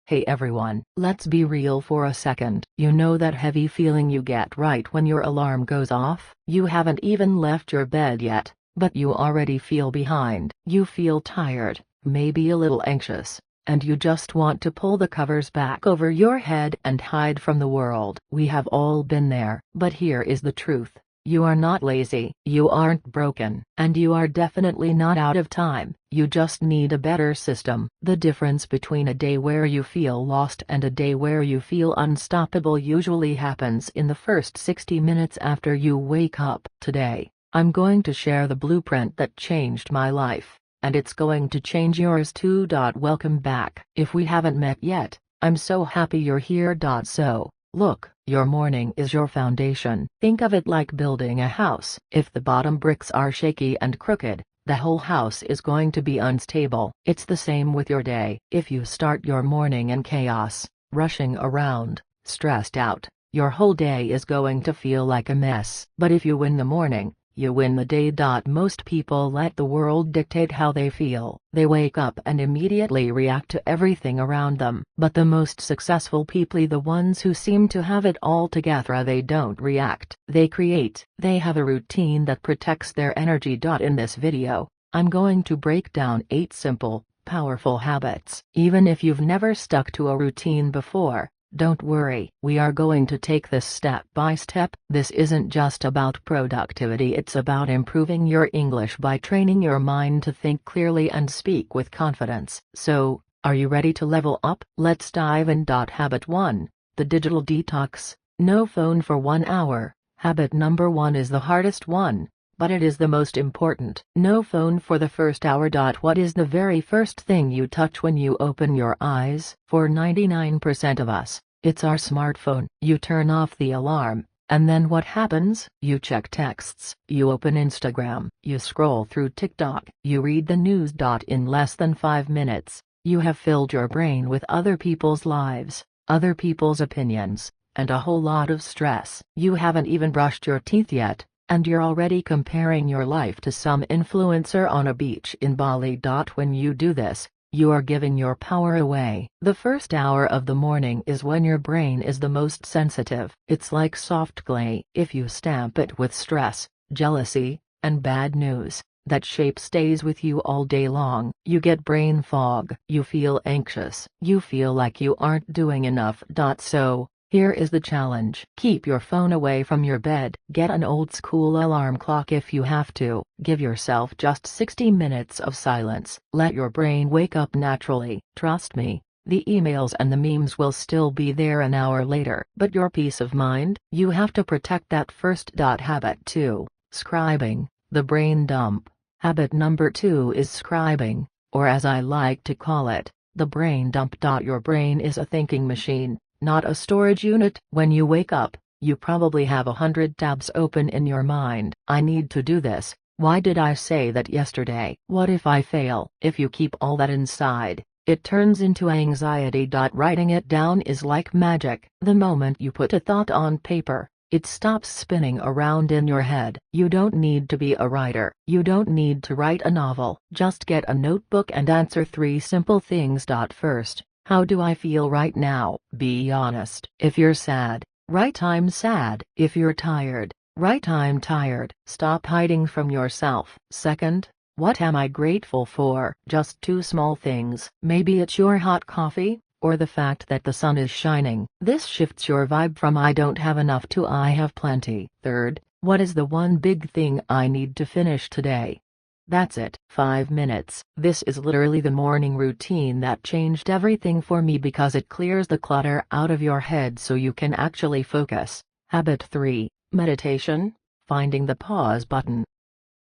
Hey everyone, let's be real for a second. You know that heavy feeling you get right when your alarm goes off? You haven't even left your bed yet, but you already feel behind. You feel tired, maybe a little anxious, and you just want to pull the covers back over your head and hide from the world. We have all been there. But here is the truth. You are not lazy, you aren't broken, and you are definitely not out of time. You just need a better system. The difference between a day where you feel lost and a day where you feel unstoppable usually happens in the first 60 minutes after you wake up. Today, I'm going to share the blueprint that changed my life, and it's going to change yours too. Welcome back. If we haven't met yet, I'm so happy you're here. So, look, your morning is your foundation. Think of it like building a house. If the bottom bricks are shaky and crooked, the whole house is going to be unstable. It's the same with your day. If you start your morning in chaos, rushing around, stressed out, your whole day is going to feel like a mess. But if you win the morning, you win the day. Most people let the world dictate how they feel. They wake up and immediately react to everything around them. But the most successful people, the ones who seem to have it all together, they don't react. They create. They have a routine that protects their energy. In this video, I'm going to break down 8 simple, powerful habits. Even if you've never stuck to a routine before, don't worry, we are going to take this step by step. This isn't just about productivity, it's about improving your English by training your mind to think clearly and speak with confidence. So, are you ready to level up? Let's dive in. Habit 1, the digital detox. No phone for 1 hour. Habit number 1 is the hardest one, but it is the most important. No phone for the first hour. What is the very first thing you touch when you open your eyes? For 99% of us, it's our smartphone. You turn off the alarm, and then what happens? You check texts, you open Instagram, you scroll through TikTok, you read the news. In less than 5 minutes, you have filled your brain with other people's lives, other people's opinions, and a whole lot of stress. You haven't even brushed your teeth yet, and you're already comparing your life to some influencer on a beach in Bali. When you do this, you are giving your power away. The first hour of the morning is when your brain is the most sensitive. It's like soft clay. If you stamp it with stress, jealousy, and bad news, that shape stays with you all day long. You get brain fog. You feel anxious. You feel like you aren't doing enough. So, here is the challenge. Keep your phone away from your bed. Get an old school alarm clock if you have to. Give yourself just 60 minutes of silence. Let your brain wake up naturally. Trust me, the emails and the memes will still be there an hour later. But your peace of mind? You have to protect that first. Habit 2, scribing, the brain dump. Habit number 2 is scribing, or as I like to call it, the brain dump. Your brain is a thinking machine, not a storage unit. When you wake up, you probably have 100 tabs open in your mind. I need to do this. Why did I say that yesterday? What if I fail? If you keep all that inside, it turns into anxiety. Writing it down is like magic. The moment you put a thought on paper, it stops spinning around in your head. You don't need to be a writer. You don't need to write a novel. Just get a notebook and answer 3 simple things. First, how do I feel right now? Be honest. If you're sad, write "I'm sad." If you're tired, write "I'm tired." Stop hiding from yourself. Second, what am I grateful for? Just 2 small things. Maybe it's your hot coffee, or the fact that the sun is shining. This shifts your vibe from "I don't have enough" to "I have plenty." Third, what is the one big thing I need to finish today? That's it. 5 minutes. This is literally the morning routine that changed everything for me because it clears the clutter out of your head so you can actually focus. Habit 3, meditation, finding the pause button.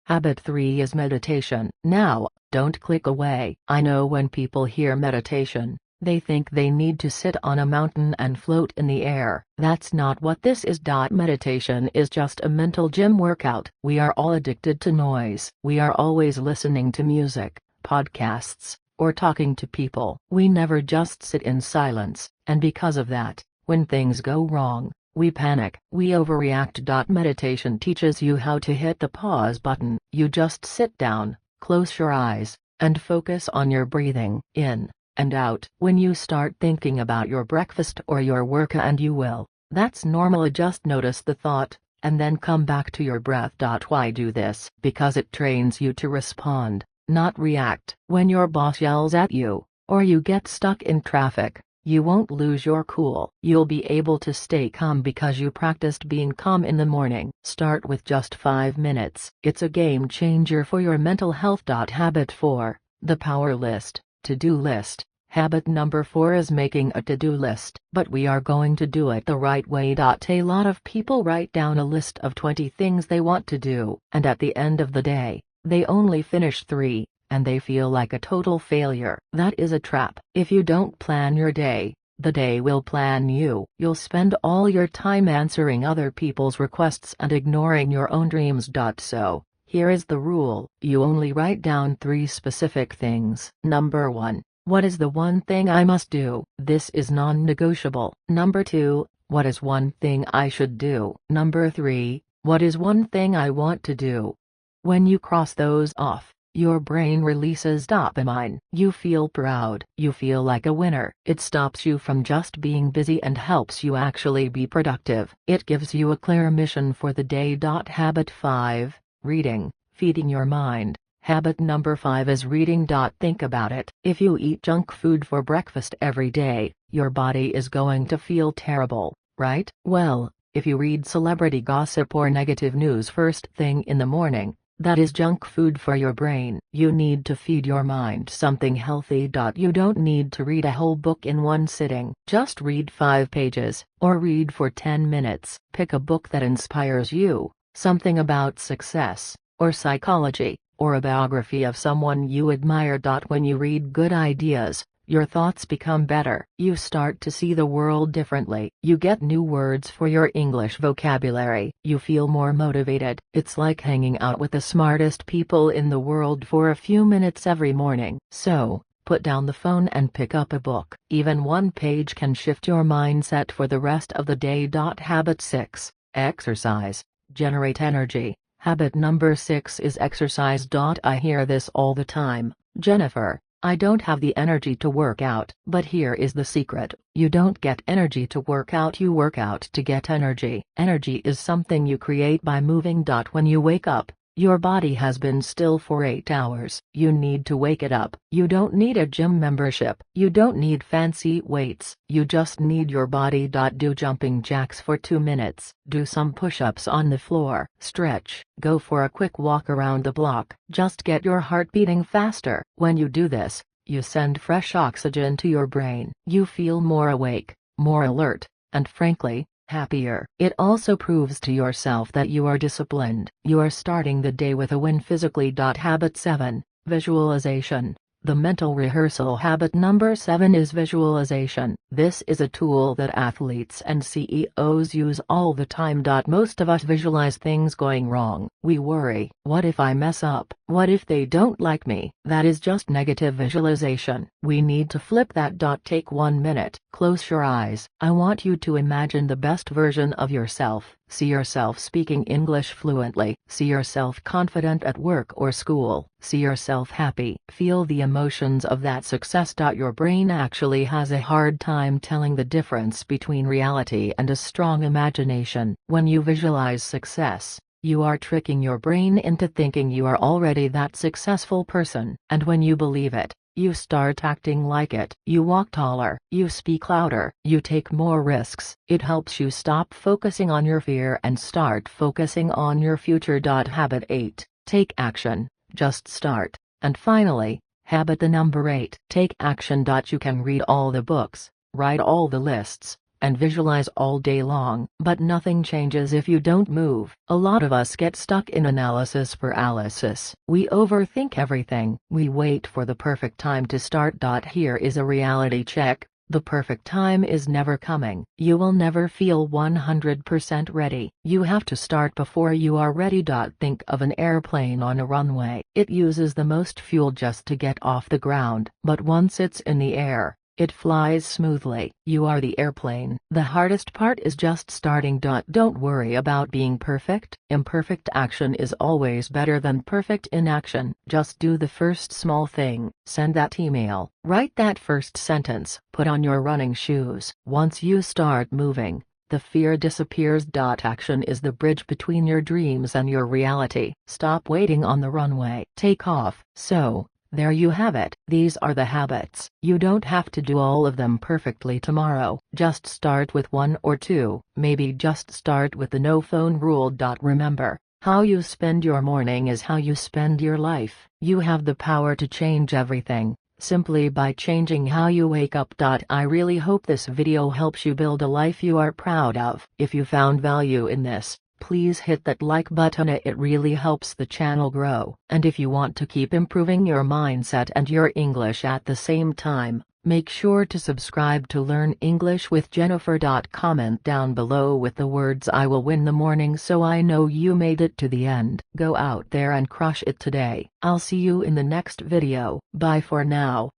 Habit 3 is meditation. Now, don't click away. I know when people hear meditation, they think they need to sit on a mountain and float in the air. That's not what this is. Meditation is just a mental gym workout. We are all addicted to noise. We are always listening to music, podcasts, or talking to people. We never just sit in silence, and because of that, when things go wrong, we panic. We overreact. Meditation teaches you how to hit the pause button. You just sit down, close your eyes, and focus on your breathing. In, and out. When you start thinking about your breakfast or your work, and you will, that's normal. Just notice the thought, and then come back to your breath. Why do this? Because it trains you to respond, not react. When your boss yells at you, or you get stuck in traffic, you won't lose your cool. You'll be able to stay calm because you practiced being calm in the morning. Start with just 5 minutes. It's a game changer for your mental health. Habit 4, the power list, to-do list. Habit number 4 is making a to-do list. But we are going to do it the right way. A lot of people write down a list of 20 things they want to do, and at the end of the day, they only finish 3. And they feel like a total failure. That is a trap. If you don't plan your day, the day will plan you. You'll spend all your time answering other people's requests and ignoring your own dreams. So, here is the rule. You only write down 3 specific things. Number 1. What is the one thing I must do? This is non-negotiable. Number 2. What is one thing I should do? Number 3. What is one thing I want to do? When you cross those off, your brain releases dopamine. You feel proud. You feel like a winner. It stops you from just being busy and helps you actually be productive. It gives you a clear mission for the day. Habit 5, reading, feeding your mind. Habit number 5 is reading. Think about it. If you eat junk food for breakfast every day, your body is going to feel terrible, right? Well, if you read celebrity gossip or negative news first thing in the morning, that is junk food for your brain. You need to feed your mind something healthy. You don't need to read a whole book in one sitting. Just read 5 pages, or read for 10 minutes. Pick a book that inspires you, something about success, or psychology, or a biography of someone you admire. When you read good ideas, your thoughts become better. You start to see the world differently. You get new words for your English vocabulary. You feel more motivated. It's like hanging out with the smartest people in the world for a few minutes every morning. So, put down the phone and pick up a book. Even one page can shift your mindset for the rest of the day. Habit 6, exercise, generate energy. Habit number 6 is exercise. I hear this all the time. Jennifer, I don't have the energy to work out. But here is the secret. You don't get energy to work out, you work out to get energy. Energy is something you create by moving. When you wake up, your body has been still for 8 hours. You need to wake it up. You don't need a gym membership. You don't need fancy weights. You just need your body. Do jumping jacks for 2 minutes. Do some push-ups on the floor. Stretch. Go for a quick walk around the block. Just get your heart beating faster. When you do this, you send fresh oxygen to your brain. You feel more awake, more alert, and frankly, happier. It also proves to yourself that you are disciplined. You are starting the day with a win physically. Habit 7, visualization. The mental rehearsal. Habit number 7 is visualization. This is a tool that athletes and CEOs use all the time. Most of us visualize things going wrong. We worry, what if I mess up? What if they don't like me? That is just negative visualization. We need to flip that. Take 1 minute. Close your eyes. I want you to imagine the best version of yourself. See yourself speaking English fluently. See yourself confident at work or school. See yourself happy. Feel the emotions of that success. Your brain actually has a hard time telling the difference between reality and a strong imagination. When you visualize success, you are tricking your brain into thinking you are already that successful person. And when you believe it, you start acting like it. You walk taller, you speak louder, you take more risks. It helps you stop focusing on your fear and start focusing on your future. Habit 8, take action, just start. And finally, habit the number 8, take action. You can read all the books, write all the lists, and visualize all day long, but nothing changes if you don't move. A lot of us get stuck in analysis paralysis. We overthink everything. We wait for the perfect time to start. Here is a reality check. The perfect time is never coming. You will never feel 100% ready. You have to start before you are ready. Think of an airplane on a runway. It uses the most fuel just to get off the ground, but once it's in the air, It flies smoothly. You are the airplane. The hardest part is just starting. Don't worry about being perfect. Imperfect action is always better than perfect inaction. Just do the first small thing. Send that email. Write that first sentence. Put on your running shoes. Once you start moving, the fear disappears. Action is the bridge between your dreams and your reality. Stop waiting on the runway. Take off. So, there you have it. These are the habits. You don't have to do all of them perfectly tomorrow. Just start with 1 or 2. Maybe just start with the no phone rule. Remember, how you spend your morning is how you spend your life. You have the power to change everything, simply by changing how you wake up. I really hope this video helps you build a life you are proud of. If you found value in this, please hit that like button. It really helps the channel grow. And if you want to keep improving your mindset and your English at the same time, make sure to subscribe to Learn English with Jennifer. Comment down below with the words "I will win the morning" so I know you made it to the end. Go out there and crush it today. I'll see you in the next video. Bye for now.